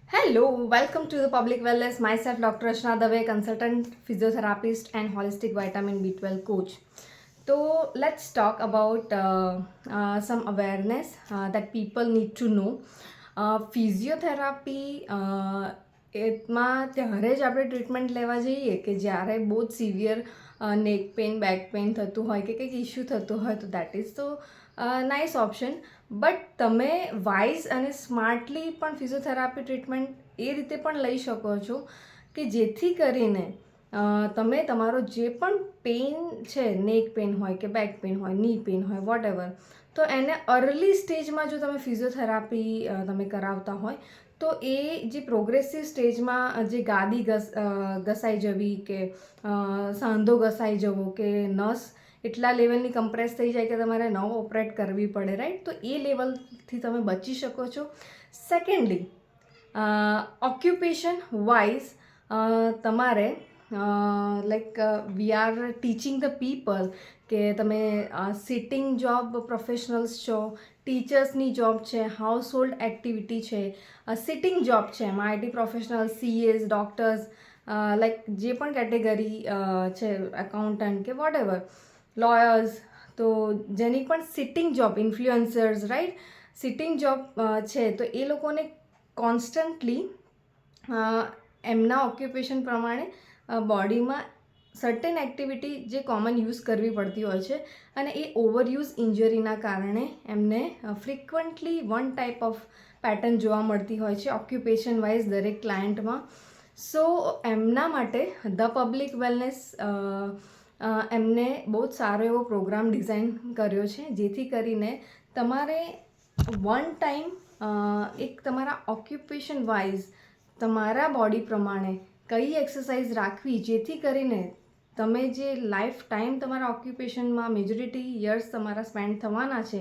Hello, welcome to the Public Wellness. Myself, Dr. Rachna Dave, consultant physiotherapist and holistic vitamin B12 coach. So let's talk about some awareness that people need to know. Physiotherapy એમાં ત્યારે જ આપણે treatment લેવા જઈએ કે જ્યારે બહુ જ સિવિયર નેક પેઇન બેક પેઇન થતું હોય કે કંઈક ઇશ્યુ થતું હોય તો દેટ ઇઝ તો નાઇસ ઓપ્શન. બટ તમે વાઇઝ અને સ્માર્ટલી પણ ફિઝિયોથેરાપી ટ્રીટમેન્ટ એ રીતે પણ લઈ શકો છો કે જેથી કરીને તમે તમારો જે પણ પેઇન છે, નેક પેઇન હોય કે બેક પેઇન હોય, ની પેઇન હોય, વોટ એવર, તો એને અર્લી સ્ટેજમાં જો તમે ફિઝિયોથેરાપી તમે કરાવતા હોય તો એ જે પ્રોગ્રેસિવ સ્ટેજમાં જે ગાદી ઘસાઈ જવી કે સાંધો ઘસાઈ જવો કે નસ એટલા લેવલની કમ્પ્રેસ થઈ જાય કે તમારે નવ ઓપરેટ કરવી પડે, રાઈટ? તો એ લેવલથી તમે બચી શકો છો. સેકન્ડલી, ઓક્યુપેશન વાઇઝ તમારે like we are teaching the people કે તમે સિટિંગ જોબ પ્રોફેશનલ્સ છો, ટીચર્સની જોબ છે, હાઉસ હોલ્ડ એક્ટિવિટી છે, સિટિંગ જોબ છે, એમાં IT professional, CS, doctors, like જે પણ કેટેગરી છે, એકાઉન્ટન્ટ કે વોટ એવર, લોયર્સ, તો જેની પણ sitting job, influencers, right, sitting job છે, તો એ લોકોને કોન્સ્ટન્ટલી એમના ઓક્યુપેશન પ્રમાણે બોડીમાં સર્ટેન એક્ટિવિટી જે કોમન યુઝ કરવી પડતી હોય છે અને એ ઓવરયુઝ ઇન્જરીના કારણે એમને frequently one type of pattern જોવા મળતી હોય છે ઓક્યુપેશન વાઇઝ દરેક ક્લાયન્ટમાં. સો એમના માટે ધ પબ્લિક વેલનેસ એમને બહુ જ સારો એવો પ્રોગ્રામ ડિઝાઇન કર્યો છે જેથી કરીને તમારે વન ટાઈમ એક તમારા ઓક્યુપેશન વાઇઝ તમારા બોડી પ્રમાણે કઈ એક્સરસાઇઝ રાખવી જેથી કરીને તમે જે લાઈફ ટાઈમ તમારા ઓક્યુપેશનમાં મેજોરિટી યર્સ તમારા સ્પેન્ડ થવાના છે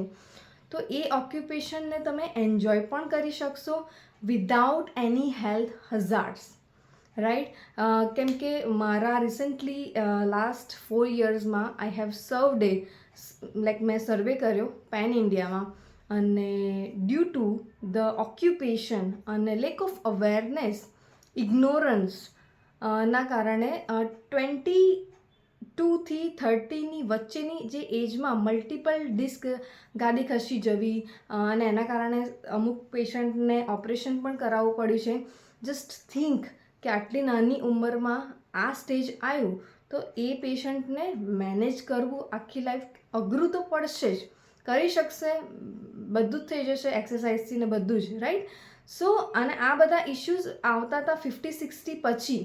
તો એ ઓક્યુપેશનને તમે એન્જોય પણ કરી શકશો without any health hazards, right? કેમ કે મારા રિસન્ટલી લાસ્ટ 4 યર્સમાં આઈ હેવ સર્વડ લાઈક મેં સર્વે કર્યો પેન ઇન્ડિયામાં અને ડ્યુ ટુ ધ ઓક્યુપેશન અને લેક ઓફ અવેરનેસ, ઇગ્નોરન્સ ના કારણે 22 થી 30ની વચ્ચેની જે એજમાં મલ્ટિપલ ડિસ્ક ગાદી ખસી જવી અને એના કારણે અમુક પેશન્ટને ઓપરેશન પણ કરાવવું પડ્યું છે. જસ્ટ થિંક કે આટલી નાની ઉંમરમાં આ સ્ટેજ આવ્યું તો એ પેશન્ટને મેનેજ કરવું આખી લાઈફ અઘરું તો પડશે જ, કરી શકશે, બધું જ થઈ જશે એક્સરસાઇઝથી ને બધું જ, રાઈટ? સો અને આ બધા ઇશ્યુઝ આવતા હતા 50-60 પછી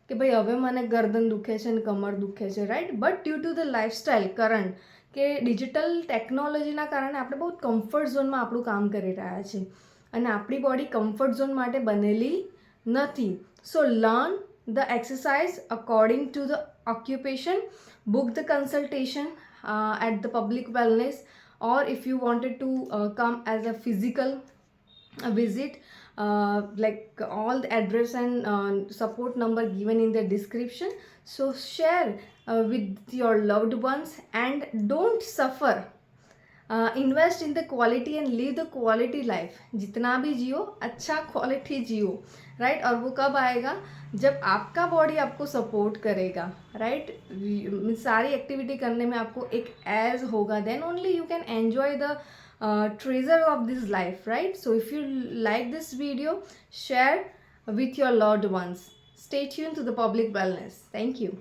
કે ભાઈ હવે મને ગરદન દુખે છે ને કમર દુખે છે, right? But due to the lifestyle current કે ડિજિટલ ટેકનોલોજીના કારણે આપણે બહુ કમ્ફર્ટ ઝોનમાં આપણું કામ કરી રહ્યા છીએ અને આપણી બોડી કમ્ફર્ટ ઝોન માટે બનેલી નથી. So learn the exercise according to the occupation, book the consultation at the public wellness, or if you wanted to come as a physical visit, like all the address and support number given in the description. So share with your loved ones and don't suffer. Invest in the quality and live the quality life. जितना भी जियो अच्छा quality जियो, right? और वो कब आएगा? जब आपका body आपको सपोर्ट करेगा, राइट? सारी एक्टिविटी करने में आपको एक एज होगा, then only you can enjoy the treasure of this life, right? So if you like this video, share with your loved ones. Stay tuned to the public wellness. Thank you.